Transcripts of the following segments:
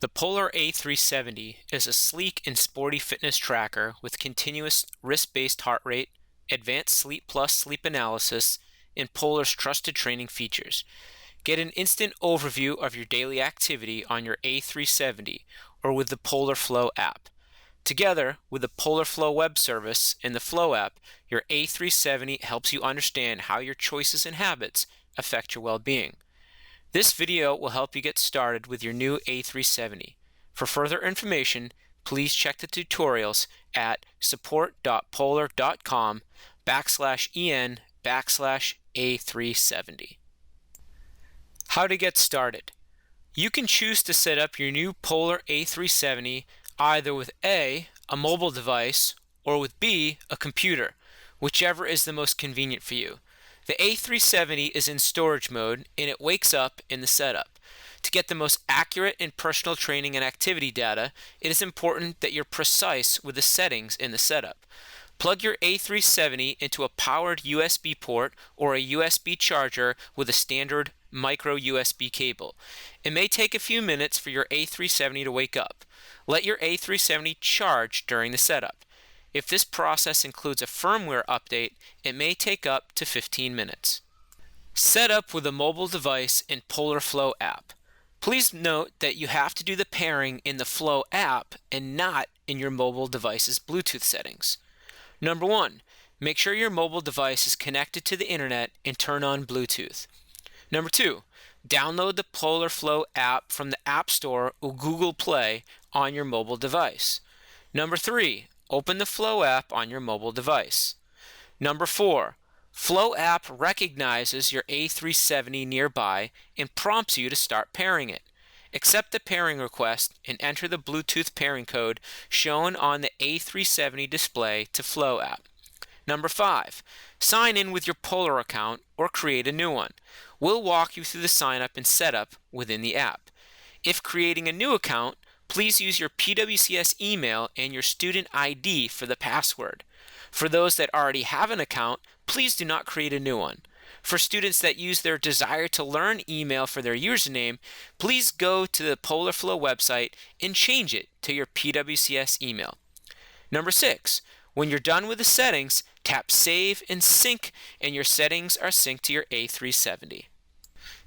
The Polar A370 is a sleek and sporty fitness tracker with continuous wrist-based heart rate, advanced Sleep Plus sleep analysis, and Polar's trusted training features. Get an instant overview of your daily activity on your A370 or with the Polar Flow app. Together with the Polar Flow web service and the Flow app, your A370 helps you understand how your choices and habits affect your well-being. This video will help you get started with your new A370. For further information, please check the tutorials at support.polar.com/en/A370. How to get started. You can choose to set up your new Polar A370 either with A mobile device, or with B, a computer, whichever is the most convenient for you. The A370 is in storage mode and it wakes up in the setup. To get the most accurate and personal training and activity data, it is important that you're precise with the settings in the setup. Plug your A370 into a powered USB port or a USB charger with a standard micro USB cable. It may take a few minutes for your A370 to wake up. Let your A370 charge during the setup. If this process includes a firmware update, it may take up to 15 minutes. Set up with a mobile device and Polar Flow app. Please note that you have to do the pairing in the Flow app and not in your mobile device's Bluetooth settings. Number 1, make sure your mobile device is connected to the internet and turn on Bluetooth. Number 2, download the Polar Flow app from the App Store or Google Play on your mobile device. Number 3, open the Flow app on your mobile device. Number 4, Flow app recognizes your A370 nearby and prompts you to start pairing it. Accept the pairing request and enter the Bluetooth pairing code shown on the A370 display to Flow app. Number 5, sign in with your Polar account or create a new one. We'll walk you through the sign up and setup within the app. If creating a new account, please use your PWCS email and your student ID for the password. For those that already have an account, please do not create a new one. For students that use their desire to learn email for their username, please go to the Polar Flow website and change it to your PWCS email. Number 6, when you're done with the settings, tap Save and Sync, and your settings are synced to your A370.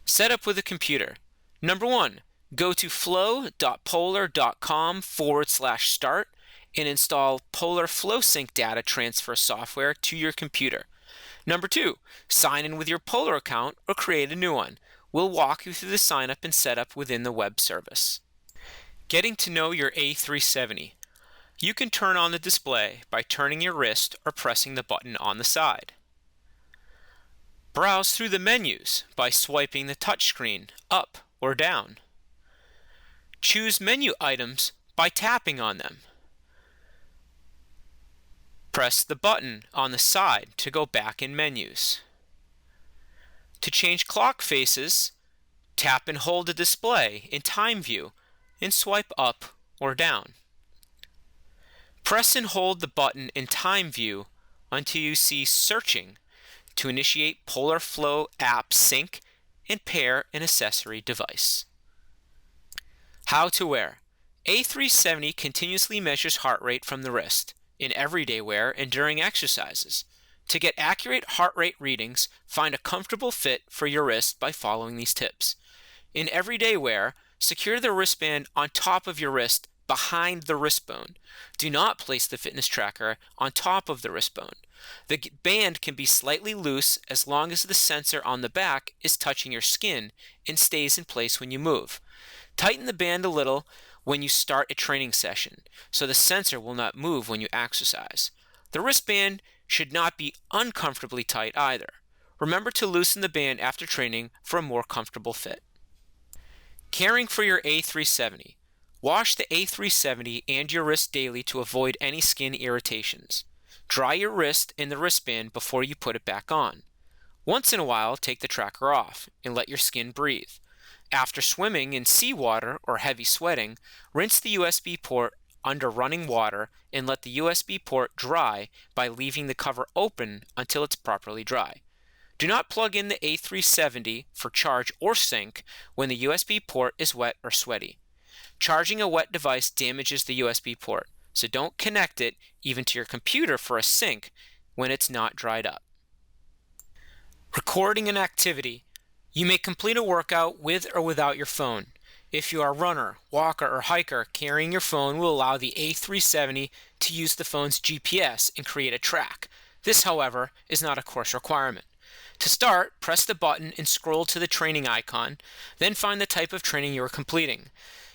Set up with a computer. Number 1, go to flow.polar.com/start and install Polar Flow Sync data transfer software to your computer. Number 2, sign in with your Polar account or create a new one. We'll walk you through the sign up and setup within the web service. Getting to know your A370. You can turn on the display by turning your wrist or pressing the button on the side. Browse through the menus by swiping the touchscreen up or down. Choose menu items by tapping on them. Press the button on the side to go back in menus. To change clock faces, tap and hold the display in time view and swipe up or down. Press and hold the button in time view until you see searching to initiate Polar Flow app sync and pair an accessory device. How to wear. A370 continuously measures heart rate from the wrist in everyday wear and during exercises. To get accurate heart rate readings, find a comfortable fit for your wrist by following these tips. In everyday wear, secure the wristband on top of your wrist behind the wrist bone. Do not place the fitness tracker on top of the wrist bone. The band can be slightly loose as long as the sensor on the back is touching your skin and stays in place when you move. Tighten the band a little when you start a training session, so the sensor will not move when you exercise. The wristband should not be uncomfortably tight either. Remember to loosen the band after training for a more comfortable fit. Caring for your A370. Wash the A370 and your wrist daily to avoid any skin irritations. Dry your wrist and the wristband before you put it back on. Once in a while, take the tracker off and let your skin breathe. After swimming in seawater or heavy sweating, rinse the USB port under running water and let the USB port dry by leaving the cover open until it's properly dry. Do not plug in the A370 for charge or sync when the USB port is wet or sweaty. charging a wet device damages the USB port, so don't connect it even to your computer for a sync when it's not dried up. Recording an activity. You may complete a workout with or without your phone. If you are a runner, walker, or hiker, carrying your phone will allow the A370 to use the phone's GPS and create a track. This, however, is not a course requirement. To start, press the button and scroll to the training icon, then find the type of training you are completing.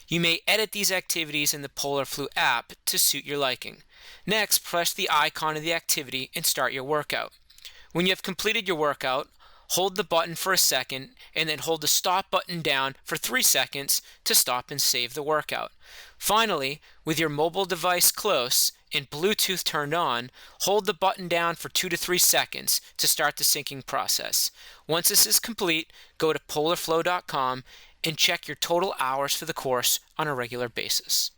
You may edit these activities in the PolarFlu app to suit your liking. Next, press the icon of the activity and start your workout. When you have completed your workout, hold the button for a second and then hold the stop button down for 3 seconds to stop and save the workout. Finally, with your mobile device close and Bluetooth turned on, hold the button down for 2 to 3 seconds to start the syncing process. Once this is complete, go to polarflow.com and check your total hours for the course on a regular basis.